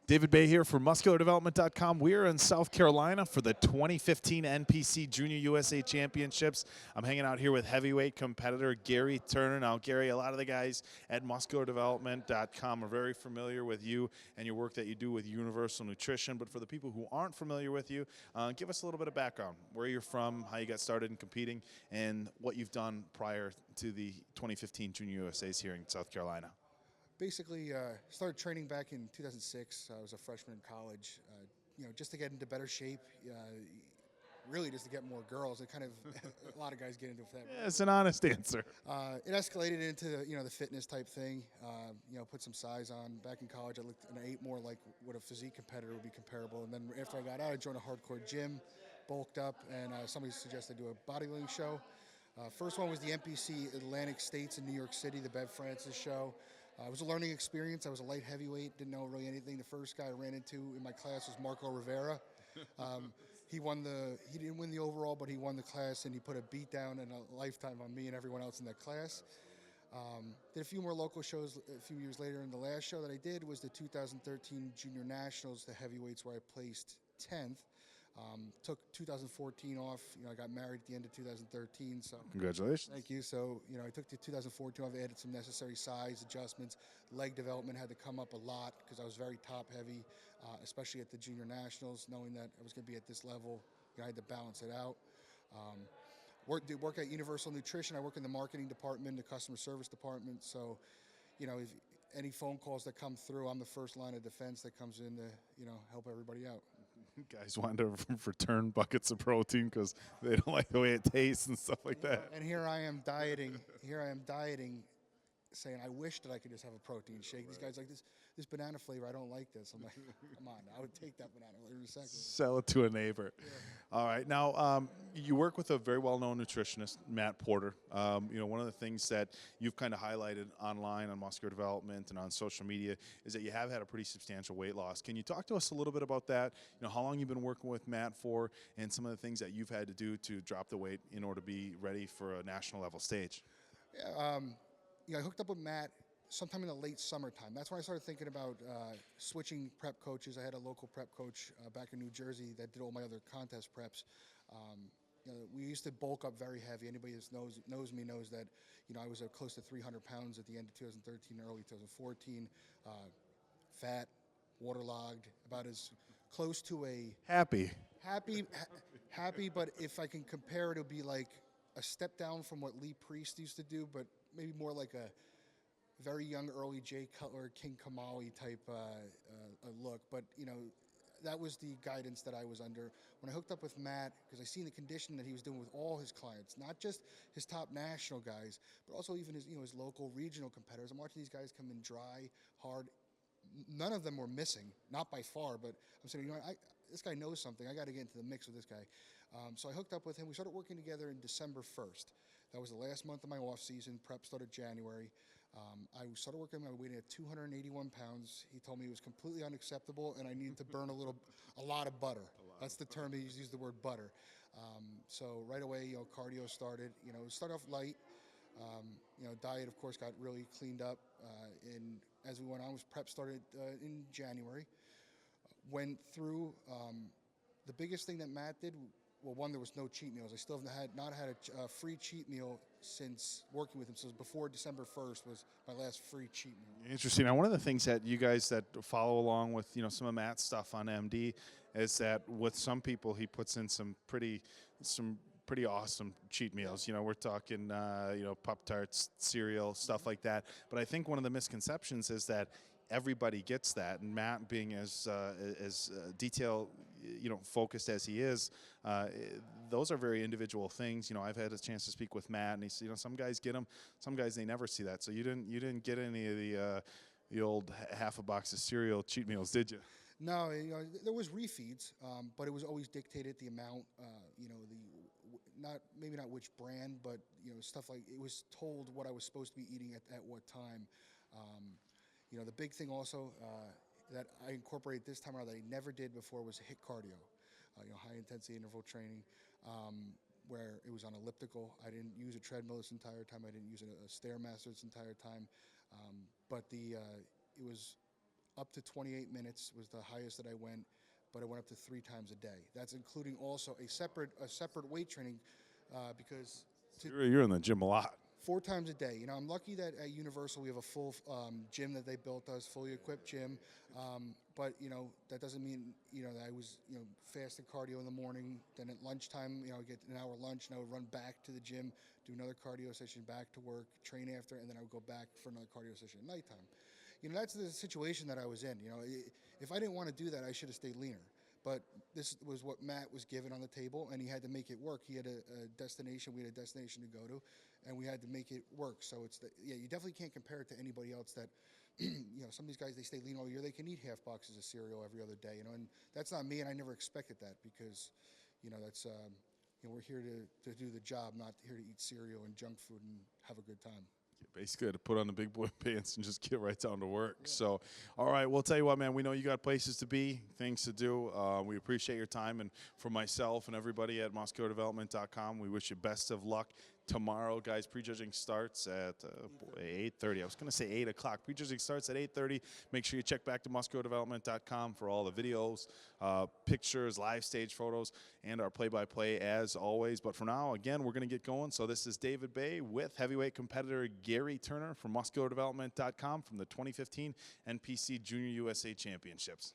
David Baye here for MuscularDevelopment.com. We're in South Carolina for the 2015 NPC Junior USA Championships. I'm hanging out here with heavyweight competitor Gary Turner. Now, Gary, a lot of the guys at MuscularDevelopment.com are very familiar with you and your work that you do with Universal Nutrition. But for the people who aren't familiar with you, give us a little bit of background, where you're from, how you got started in competing, and what you've done prior to the 2015 Junior USAs here in South Carolina. Basically, started training back in 2006. I was a freshman in college, just to get into better shape, really just to get more girls. It kind of, a lot of guys get into that. Yeah, it's an honest answer. It escalated into, the fitness type thing, put some size on. Back in college, I looked and I ate more like what a physique competitor would be comparable. And then after I got out, I joined a hardcore gym, bulked up, and somebody suggested I do a bodybuilding show. First one was the NPC Atlantic States in New York City, the Bev Francis show. It was a learning experience. I was a light heavyweight, didn't know really anything. The first guy I ran into in my class was Marco Rivera. He didn't win the overall, but he won the class, and he put a beat down and a lifetime on me and everyone else in that class. Did a few more local shows a few years later, and the last show that I did was the 2013 Junior Nationals, the heavyweights, where I placed 10th. Took 2014 off. I got married at the end of 2013. So Congratulations. Thank you. So, I took the 2014 off. I added some necessary size adjustments. Leg development had to come up a lot because I was very top heavy, especially at the Junior Nationals, knowing that I was going to be at this level. I had to balance it out. Work at Universal Nutrition. I work in the marketing department, the customer service department. So, if any phone calls that come through, I'm the first line of defense that comes in to, help everybody out. Guys want to return buckets of protein because they don't like the way it tastes and stuff like that. And here I am dieting. Saying I wish that I could just have a protein shake. These guys like this banana flavor. I don't like this. I'm like, come on, I would take that banana flavor in a second. Sell it to a neighbor. Yeah. All right. Now, you work with a very well-known nutritionist, Matt Porter. One of the things that you've kind of highlighted online on Muscular Development and on social media is that you have had a pretty substantial weight loss. Can you talk to us a little bit about that? How long you've been working with Matt for, and some of the things that you've had to do to drop the weight in order to be ready for a national level stage? Yeah. I hooked up with Matt sometime in the late summertime. That's when I started thinking about switching prep coaches. I had a local prep coach back in New Jersey that did all my other contest preps. We used to bulk up very heavy. Anybody that knows me knows that I was close to 300 pounds at the end of 2013, early 2014. Fat, waterlogged, about as close to a happy. But if I can compare it, it'll be like a step down from what Lee Priest used to do, but maybe more like a very young, early Jay Cutler, King Kamali type look. But, that was the guidance that I was under. When I hooked up with Matt, because I seen the condition that he was doing with all his clients, not just his top national guys, but also even his local, regional competitors. I'm watching these guys come in dry, hard. None of them were missing, not by far, but I'm saying, this guy knows something. I got to get into the mix with this guy. So I hooked up with him. We started working together in December 1st. That was the last month of my off season. Prep started January. I started working with him. I was weighing at 281 pounds. He told me it was completely unacceptable and I needed to burn a lot of butter. That's the term he used the word butter. So right away, cardio started. Started off light. Diet, of course, got really cleaned up. And as we went on, prep started in January. Went through the biggest thing that Matt did. Well, one, there was no cheat meals. I still have not had a free cheat meal since working with him. So before December 1st was my last free cheat meal. Interesting. Now, one of the things that you guys that follow along with, some of Matt's stuff on MD is that with some people, he puts in some pretty awesome cheat meals. We're talking, Pop-Tarts, cereal, stuff like that. But I think one of the misconceptions is that everybody gets that, and Matt, being as detail focused as he is, those are very individual things. I've had a chance to speak with Matt, and he's some guys get them, some guys they never see that. So you didn't get any of the old half a box of cereal cheat meals, did you? No, there was refeeds, but it was always dictated the amount. Maybe not which brand, but stuff like it was told what I was supposed to be eating at what time. The big thing also that I incorporated this time around that I never did before was HIIT cardio, high intensity interval training, where it was on elliptical. I didn't use a treadmill this entire time. I didn't use a Stairmaster this entire time. But it was up to 28 minutes was the highest that I went, but I went up to 3 times a day. That's including also a separate weight training because You're in the gym a lot. 4 times a day. You know, I'm lucky that at Universal we have a full gym that they built us, fully equipped gym. But you know, that doesn't mean that I was fasting cardio in the morning. Then at lunchtime, I get an hour lunch, and I would run back to the gym, do another cardio session, back to work, train after, and then I would go back for another cardio session at nighttime. That's the situation that I was in. If I didn't want to do that, I should have stayed leaner. But this was what Matt was given on the table, and he had to make it work. He had a destination, we had a destination to go to, and we had to make it work. So you definitely can't compare it to anybody else that, some of these guys, they stay lean all year. They can eat half boxes of cereal every other day, and that's not me, and I never expected that because, that's, we're here to do the job, not here to eat cereal and junk food and have a good time. Basically, to put on the big boy pants and just get right down to work. Yeah. So, all right, we'll tell you what, man, we know you got places to be, things to do. We appreciate your time. And for myself and everybody at MoscoDevelopment.com, we wish you best of luck tomorrow. Guys, prejudging starts at 8:30. I was going to say 8 o'clock. Prejudging starts at 8:30. Make sure you check back to MoscoDevelopment.com for all the videos, pictures, live stage photos, and our play-by-play as always. But for now, again, we're going to get going. So this is David Baye with heavyweight competitor Gary Turner from MoscoDevelopment.com from the 2015 NPC Junior USA Championships.